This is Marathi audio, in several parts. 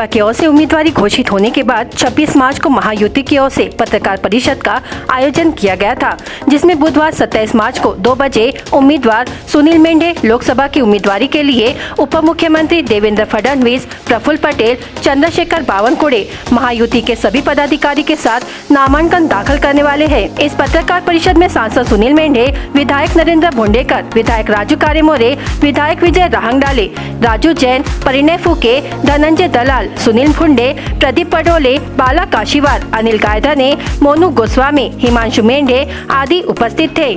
भाजपा की ओर से उम्मीदवारी घोषित होने के बाद 26 मार्च को महायुति की ओर से पत्रकार परिषद का आयोजन किया गया था, जिसमें बुधवार 27 मार्च को 2 बजे उम्मीदवार सुनील मेंढे लोकसभा की उम्मीदवारी के लिए उप मुख्यमंत्री देवेंद्र फडणवीस, प्रफुल्ल पटेल, चंद्रशेखर बावनकुळे, महायुति के सभी पदाधिकारी के साथ नामांकन दाखिल करने वाले हैं। इस पत्रकार परिषद में सांसद सुनील मेंढे, विधायक नरेंद्र भोंडेकर, विधायक राजू कारेमोरे, विधायक विजय राहंगडाले, राजू जैन, परिणय फुके, धनंजय दलाल, सुनील फुंडे, प्रदीप पडोले, बाला काशीवार, अनिल गायधने, मोनू गोस्वामी, हिमांशु मेंढे आदि उपस्थित थे।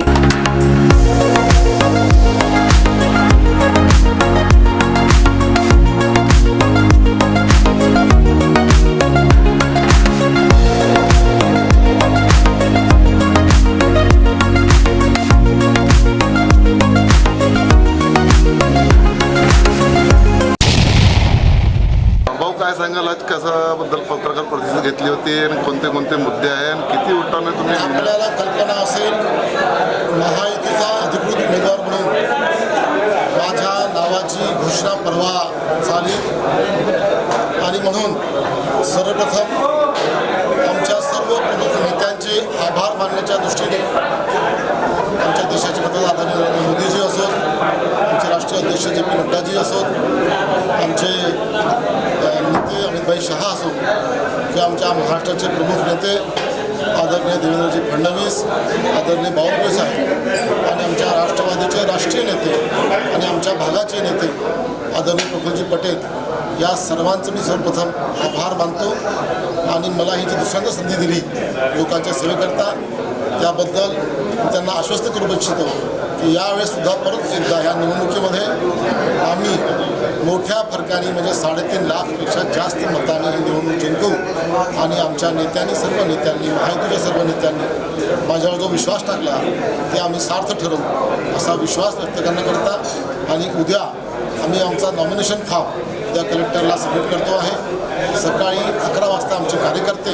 काय सांगाल, आज कशाबद्दल पत्रकार परिषद घेतली होती आणि कोणते कोणते मुद्दे आहे आणि किती उठाने तुम्ही? आपल्याला कल्पना असेल, महायुतीचा अधिकृत उमेदवार म्हणून माझ्या नावाची घोषणा परवा झाली आणि म्हणून सर्वप्रथम आमच्या सर्व प्रमुख नेत्यांचे आभार मानण्याच्या दृष्टीने आमच्या देशाचे पंतप्रधान नरेंद्र मोदीजी असोत, आमचे राष्ट्रीय अध्यक्ष जे.पी. नड्डाजी असोत, आमचे नेते अमित शहा असो किंवा आमच्या महाराष्ट्राचे प्रमुख नेते आदरणीय देवेंद्रजी फडणवीस, आदरणीय बावनकुळे साहेब आणि आमच्या राष्ट्रवादीचे राष्ट्रीय नेते आणि आमच्या भागाचे नेते आदरणीय प्रफुल्लजी पटेल, या सर्वांचं मी सर्वप्रथम आभार मानतो आणि मला ही जी दुसऱ्यांदा संधी दिली लोकांच्या सेवेकरता, त्याबद्दल त्यांना आश्वस्त करू इच्छितो की यावेळेससुद्धा परत एकदा ह्या निवडणुकीमध्ये आम्ही मोठ्या फरकाने म्हणजे 3.5 लाखपेक्षा जास्त मतांनी ही निवडणूक जिंकू आणि आमच्या नेत्यांनी, सर्व नेत्यांनी, महायुतीच्या सर्व नेत्यांनी माझ्यावर जो विश्वास टाकला ते आम्ही सार्थ ठरवू असा विश्वास व्यक्त करण्याकरता आणि उद्या आम्ही आमचा नॉमिनेशन फॉर्म त्या कलेक्टरला सबमिट करतो आहे। सकाळी 11 वाजता आमचे कार्यकर्ते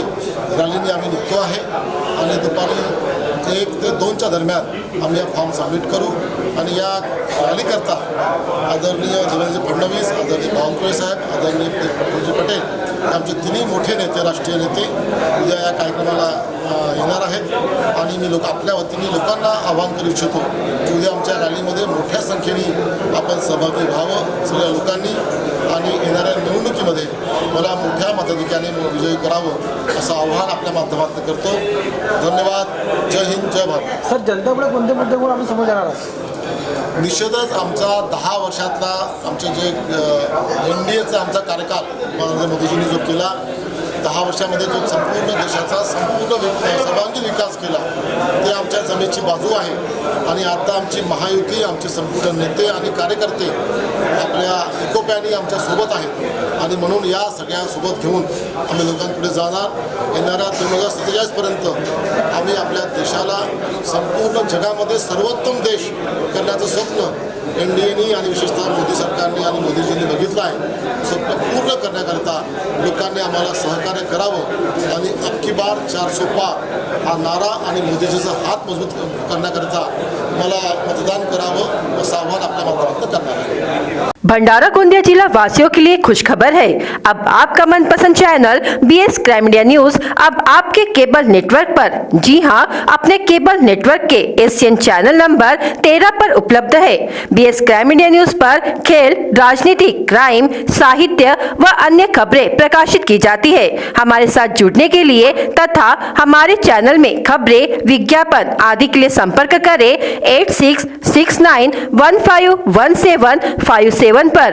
रॅलीने आम्ही निघतो आहे आणि दुपारी 1 ते 2च्या दरम्यान आम्ही हा फॉर्म सबमिट करू आणि या रॅलीकरता आदरणीय देवेंद्र फडणवीस, आदरणीय बावनकुळे साहेब, आदरणीय प्रफुल्लजी पटेल आमचे तिन्ही मोठे नेते, राष्ट्रीय नेते उद्या या कार्यक्रमाला येणार आहेत आणि मी आपल्या वतीने लोकांना आवाहन करू इच्छितो की उद्या आमच्या रॅलीमध्ये मोठ्या संख्येने आपण सहभागी व्हावं सगळ्या लोकांनी आणि येणाऱ्या निवडणुकीमध्ये मला मोठ्या मताधिक्याने विजयी करावं असं आव्हान आपल्या माध्यमातून करतो। धन्यवाद। जय हिंद, जय भारत। सर, जनतापुढे कोणते मुद्दे आम्ही समोर येणार आहोत? निश्चितच आमचा 10 वर्षातला आमचे जे NDAचा आमचा कार्यकाल नरेंद्र मोदीजींनी जो केला, 10 वर्षामध्ये जो संपूर्ण देशाचा सर्वांगीण विकास केला ते आमच्या जमेची बाजू आहे आणि आता आमची महायुती, आमचे संपूर्ण नेते आणि कार्यकर्ते आपल्या एकोप्याने आमच्या सोबत आहेत आणि म्हणून या सगळ्या सोबत घेऊन आम्ही लोकांपुढे जाणार। येणाऱ्या 2047पर्यंत आम्ही आपल्या देशाला संपूर्ण जगामध्ये सर्वोत्तम देश करण्याचं स्वप्न NDAनी आणि विशेषतः मोदी सरकारने आणि मोदीजींनी बघितलं आहे। स्वप्न पूर्ण करण्याकरता लोकांनी आम्हाला सहकार्य करावं आणि अबकी बार 400 पार हा नारा आणि मोदीजीचा हात मजबूत करण्याकरता मला मतदान करावं असं आवाहन आपल्या माध्यमातून करणार आहे। भंडारा गोंदिया जिला वासियों के लिए खुशखबर है। अब आपका मनपसंद channel BS crime media news अब आपके केबल नेटवर्क पर, जी हां, अपने केबल नेटवर्क के एशियन चैनल नंबर 13 पर उपलब्ध है। BS क्राइम मीडिया न्यूज पर खेल, राजनीति, क्राइम, साहित्य व अन्य खबरें प्रकाशित की जाती है। हमारे साथ जुड़ने के लिए तथा हमारे चैनल में खबरें, विज्ञापन आदि के लिए संपर्क करें 8669151757 पर।